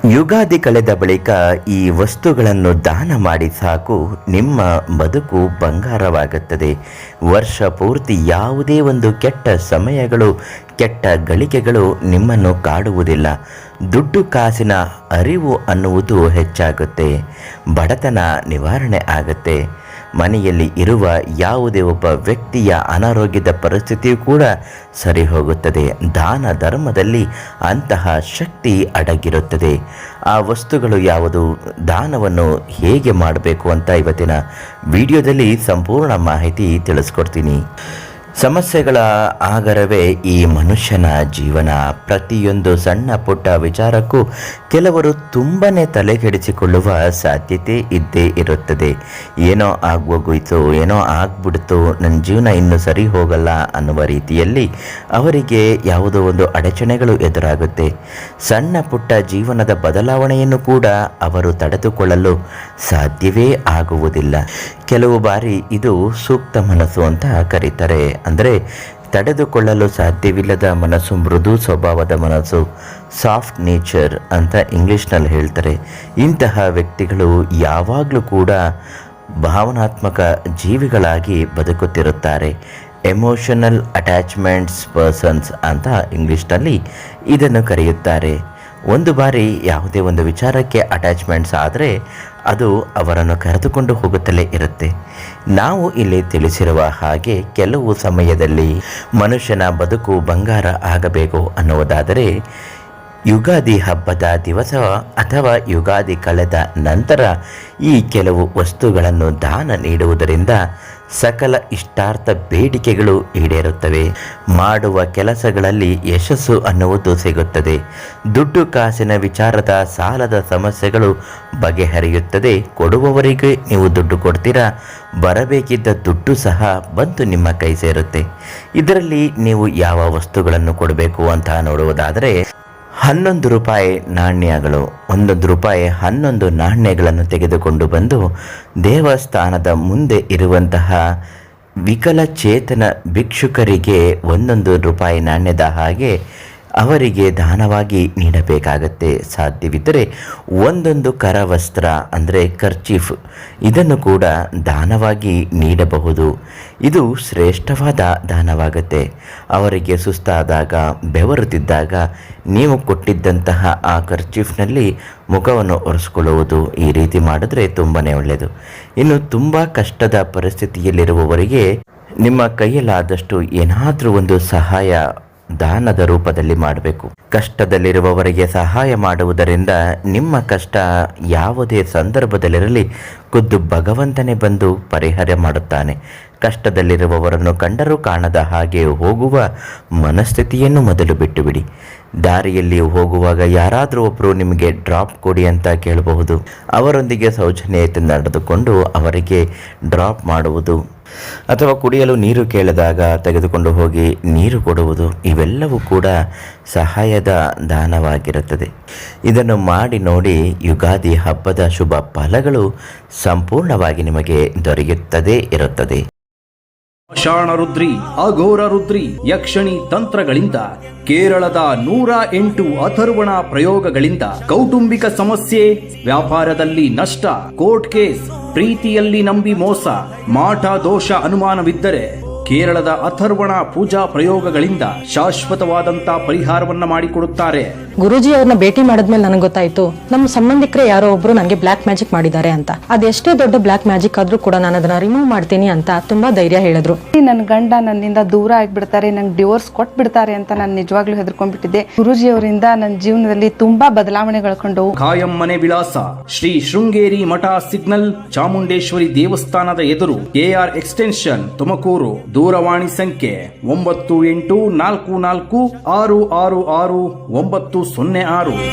ಯುಗಾದಿ ಕಳೆದ ಬಳಿಕ ಈ ವಸ್ತುಗಳನ್ನು ದಾನ ಮಾಡಿ ಸಾಕು, ನಿಮ್ಮ ಬದುಕು ಬಂಗಾರವಾಗುತ್ತದೆ. ವರ್ಷ ಪೂರ್ತಿ ಯಾವುದೇ ಒಂದು ಕೆಟ್ಟ ಸಮಯಗಳು, ಕೆಟ್ಟ ಗಳಿಗೆಗಳು ನಿಮ್ಮನ್ನು ಕಾಡುವುದಿಲ್ಲ. ದುಡ್ಡು ಕಾಸಿನ ಅರಿವು ಅನ್ನುವುದು ಹೆಚ್ಚಾಗುತ್ತೆ. ಬಡತನ ನಿವಾರಣೆ ಆಗುತ್ತೆ. ಮನೆಯಲ್ಲಿ ಇರುವ ಯಾವುದೇ ಒಬ್ಬ ವ್ಯಕ್ತಿಯ ಅನಾರೋಗ್ಯದ ಪರಿಸ್ಥಿತಿಯೂ ಕೂಡ ಸರಿ ಹೋಗುತ್ತದೆ. ದಾನ ಧರ್ಮದಲ್ಲಿ ಅಂತಹ ಶಕ್ತಿ ಅಡಗಿರುತ್ತದೆ. ಆ ವಸ್ತುಗಳು ಯಾವುದು, ದಾನವನ್ನು ಹೇಗೆ ಮಾಡಬೇಕು ಅಂತ ಇವತ್ತಿನ ವಿಡಿಯೋದಲ್ಲಿ ಸಂಪೂರ್ಣ ಮಾಹಿತಿ ತಿಳಿಸ್ಕೊಡ್ತೀನಿ. ಸಮಸ್ಯೆಗಳ ಆಗರವೇ ಈ ಮನುಷ್ಯನ ಜೀವನ. ಪ್ರತಿಯೊಂದು ಸಣ್ಣ ಪುಟ್ಟ ವಿಚಾರಕ್ಕೂ ಕೆಲವರು ತುಂಬನೇ ತಲೆಗೆಡಿಸಿಕೊಳ್ಳುವ ಸಾಧ್ಯತೆ ಇದ್ದೇ ಇರುತ್ತದೆ. ಏನೋ ಆಗೋಗೋಯ್ತು, ಏನೋ ಆಗ್ಬಿಡ್ತು, ನನ್ನ ಜೀವನ ಇನ್ನು ಸರಿ ಹೋಗಲ್ಲ ಅನ್ನುವ ರೀತಿಯಲ್ಲಿ ಅವರಿಗೆ ಯಾವುದೋ ಒಂದು ಅಡಚಣೆಗಳು ಎದುರಾಗುತ್ತೆ. ಸಣ್ಣ ಪುಟ್ಟ ಜೀವನದ ಬದಲಾವಣೆಯನ್ನು ಕೂಡ ಅವರು ತಡೆದುಕೊಳ್ಳಲು ಸಾಧ್ಯವೇ ಆಗುವುದಿಲ್ಲ. ಕೆಲವು ಬಾರಿ ಇದು ಸೂಕ್ತ ಮನಸ್ಸು ಅಂತ ಕರೀತಾರೆ. ಅಂದರೆ ತಡೆದುಕೊಳ್ಳಲು ಸಾಧ್ಯವಿಲ್ಲದ ಮನಸ್ಸು, ಮೃದು ಸ್ವಭಾವದ ಮನಸ್ಸು, ಸಾಫ್ಟ್ ನೇಚರ್ ಅಂತ ಇಂಗ್ಲೀಷ್ನಲ್ಲಿ ಹೇಳ್ತಾರೆ. ಇಂತಹ ವ್ಯಕ್ತಿಗಳು ಯಾವಾಗಲೂ ಕೂಡ ಭಾವನಾತ್ಮಕ ಜೀವಿಗಳಾಗಿ ಬದುಕುತ್ತಿರುತ್ತಾರೆ. ಎಮೋಷನಲ್ ಅಟ್ಯಾಚ್ಮೆಂಟ್ಸ್ ಪರ್ಸನ್ಸ್ ಅಂತ ಇಂಗ್ಲೀಷ್ನಲ್ಲಿ ಇದನ್ನು ಕರೆಯುತ್ತಾರೆ. ಒಂದು ಬಾರಿ ಯಾವುದೇ ಒಂದು ವಿಚಾರಕ್ಕೆ ಅಟ್ಯಾಚ್ಮೆಂಟ್ಸ್ ಆದರೆ ಅದು ಅವರನ್ನು ಕರೆದುಕೊಂಡು ಹೋಗುತ್ತಲೇ ಇರುತ್ತೆ. ನಾವು ಇಲ್ಲಿ ತಿಳಿಸಿರುವ ಹಾಗೆ ಕೆಲವು ಸಮಯದಲ್ಲಿ ಮನುಷ್ಯನ ಬದುಕು ಬಂಗಾರ ಆಗಬೇಕು ಅನ್ನುವುದಾದರೆ ಯುಗಾದಿ ಹಬ್ಬದ ದಿವಸ ಅಥವಾ ಯುಗಾದಿ ಕಳೆದ ನಂತರ ಈ ಕೆಲವು ವಸ್ತುಗಳನ್ನು ದಾನ ನೀಡುವುದರಿಂದ ಸಕಲ ಇಷ್ಟಾರ್ಥ ಬೇಡಿಕೆಗಳು ಈಡೇರುತ್ತವೆ. ಮಾಡುವ ಕೆಲಸಗಳಲ್ಲಿ ಯಶಸ್ಸು ಅನ್ನುವುದು ಸಿಗುತ್ತದೆ. ದುಡ್ಡು ಕಾಸಿನ ವಿಚಾರದ ಸಾಲದ ಸಮಸ್ಯೆಗಳು ಬಗೆಹರಿಯುತ್ತದೆ. ಕೊಡುವವರಿಗೆ ನೀವು ದುಡ್ಡು ಕೊಡ್ತೀರಾ, ಬರಬೇಕಿದ್ದ ದುಡ್ಡು ಸಹ ಬಂದು ನಿಮ್ಮ ಕೈ ಸೇರುತ್ತೆ. ಇದರಲ್ಲಿ ನೀವು ಯಾವ ವಸ್ತುಗಳನ್ನು ಕೊಡಬೇಕು ಅಂತ ನೋಡುವುದಾದರೆ 11 ರೂಪಾಯಿ ನಾಣ್ಯಗಳು, 1 ರೂಪಾಯಿ 11 ನಾಣ್ಯಗಳನ್ನು ತೆಗೆದುಕೊಂಡು ಬಂದು ದೇವಸ್ಥಾನದ ಮುಂದೆ ಇರುವಂತಹ ವಿಕಲಚೇತನ ಭಿಕ್ಷುಕರಿಗೆ 1 ರೂಪಾಯಿ ನಾಣ್ಯದ ಹಾಗೆ ಅವರಿಗೆ ದಾನವಾಗಿ ನೀಡಬೇಕಾಗತ್ತೆ. ಸಾಧ್ಯವಿದ್ದರೆ 1 ಕರವಸ್ತ್ರ ಅಂದರೆ ಕರ್ಚೀಫ್, ಇದನ್ನು ಕೂಡ ದಾನವಾಗಿ ನೀಡಬಹುದು. ಇದು ಶ್ರೇಷ್ಠವಾದ ದಾನವಾಗುತ್ತೆ. ಅವರಿಗೆ ಸುಸ್ತಾದಾಗ, ಬೆವರುತ್ತಿದ್ದಾಗ ನೀವು ಕೊಟ್ಟಿದ್ದಂತಹ ಆ ಕರ್ಚೀಫ್ನಲ್ಲಿ ಮುಖವನ್ನು ಒರೆಸ್ಕೊಳ್ಳುವುದು, ಈ ರೀತಿ ಮಾಡಿದ್ರೆ ತುಂಬಾ ಒಳ್ಳೆಯದು. ಇನ್ನು ತುಂಬ ಕಷ್ಟದ ಪರಿಸ್ಥಿತಿಯಲ್ಲಿರುವವರಿಗೆ ನಿಮ್ಮ ಕೈಯಲ್ಲಾದಷ್ಟು ಏನಾದರೂ ಒಂದು ಸಹಾಯ ದಾನದ ರೂಪದಲ್ಲಿ ಮಾಡಬೇಕು. ಕಷ್ಟದಲ್ಲಿರುವವರಿಗೆ ಸಹಾಯ ಮಾಡುವುದರಿಂದ ನಿಮ್ಮ ಕಷ್ಟ ಯಾವುದೇ ಸಂದರ್ಭದಲ್ಲಿರಲಿ ಖುದ್ದು ಭಗವಂತನೇ ಬಂದು ಪರಿಹಾರ ಮಾಡುತ್ತಾನೆ. ಕಷ್ಟದಲ್ಲಿರುವವರನ್ನು ಕಂಡರೂ ಕಾಣದ ಹಾಗೆ ಹೋಗುವ ಮನಸ್ಥಿತಿಯನ್ನು ಮೊದಲು ಬಿಟ್ಟು ಬಿಡಿ. ದಾರಿಯಲ್ಲಿ ಹೋಗುವಾಗ ಯಾರಾದರೂ ಒಬ್ಬರು ನಿಮಗೆ ಡ್ರಾಪ್ ಕೊಡಿ ಅಂತ ಕೇಳಬಹುದು. ಅವರೊಂದಿಗೆ ಸೌಜನ್ಯತೆ ನಡೆದುಕೊಂಡು ಅವರಿಗೆ ಡ್ರಾಪ್ ಮಾಡುವುದು, ಅಥವಾ ಕುಡಿಯಲು ನೀರು ಕೇಳಿದಾಗ ತೆಗೆದುಕೊಂಡು ಹೋಗಿ ನೀರು ಕೊಡುವುದು, ಇವೆಲ್ಲವೂ ಕೂಡ ಸಹಾಯದ ದಾನವಾಗಿರುತ್ತದೆ. ಇದನ್ನು ಮಾಡಿ ನೋಡಿ, ಯುಗಾದಿ ಹಬ್ಬದ ಶುಭ ಫಲಗಳು ಸಂಪೂರ್ಣವಾಗಿ ನಿಮಗೆ ದೊರೆಯುತ್ತದೆ ಇರುತ್ತದೆ. ಶಾಣ ರುದ್ರಿ, ಅಘೋರ ರುದ್ರಿ, ಯಕ್ಷಣಿ ತಂತ್ರಗಳಿಂದ ಕೇರಳದ 108 ಅಥರ್ವಣ ಪ್ರಯೋಗಗಳಿಂದ ಕೌಟುಂಬಿಕ ಸಮಸ್ಯೆ, ವ್ಯಾಪಾರದಲ್ಲಿ ನಷ್ಟ, ಕೋರ್ಟ್ ಕೇಸ್, ಪ್ರೀತಿಯಲ್ಲಿ ನಂಬಿ ಮೋಸ, ಮಾಟ ದೋಷ ಅನುಮಾನವಿದ್ದರೆ ಕೇರಳದ ಅಥರ್ವಣ ಪೂಜಾ ಪ್ರಯೋಗಗಳಿಂದ ಶಾಶ್ವತವಾದಂತ ಪರಿಹಾರವನ್ನ ಮಾಡಿಕೊಡುತ್ತಾರೆ. ಗುರುಜಿ ಅವ್ರನ್ನ ಭೇಟಿ ಮಾಡಿದ್ಮೇಲೆ ನನಗೆ ಗೊತ್ತಾಯ್ತು, ನಮ್ಮ ಸಂಬಂಧಿಕರೇ ಯಾರೋ ಒಬ್ರು ನನಗೆ ಬ್ಲಾಕ್ ಮ್ಯಾಜಿಕ್ ಮಾಡಿದ್ದಾರೆ ಅಂತ. ಅದೆಷ್ಟೇ ದೊಡ್ಡ ಬ್ಲಾಕ್ ಮ್ಯಾಜಿಕ್ ಆದ್ರೂ ಕೂಡ ನಾನು ಅದನ್ನ ರಿಮೂವ್ ಮಾಡ್ತೀನಿ ಅಂತ ತುಂಬಾ ಧೈರ್ಯ ಹೇಳಿದ್ರು. ನನ್ನ ಗಂಡ ನನ್ನಿಂದ ದೂರ ಆಗ್ಬಿಡ್ತಾರೆ, ನಂಗೆ ಡಿವೋರ್ಸ್ ಕೊಟ್ಬಿಡ್ತಾರೆ ಅಂತ ನಾನು ನಿಜವಾಗ್ಲೂ ಹೆದರ್ಕೊಂಡ್ಬಿಟ್ಟಿದ್ದೆ. ಗುರುಜಿ ಅವರಿಂದ ನನ್ನ ಜೀವನದಲ್ಲಿ ತುಂಬಾ ಬದಲಾವಣೆಗಳು ಕಂಡವು. ಕಾಯಂ ಮನೆ ವಿಳಾಸ ಶ್ರೀ ಶೃಂಗೇರಿ ಮಠ ಸಿಗ್ನಲ್, ಚಾಮುಂಡೇಶ್ವರಿ ದೇವಸ್ಥಾನದ ಎದುರು, ಕೆಆರ್ ಎಕ್ಸ್ಟೆನ್ಷನ್, ತುಮಕೂರು. ದೂರವಾಣಿ ಸಂಖ್ಯೆ 98444666 906.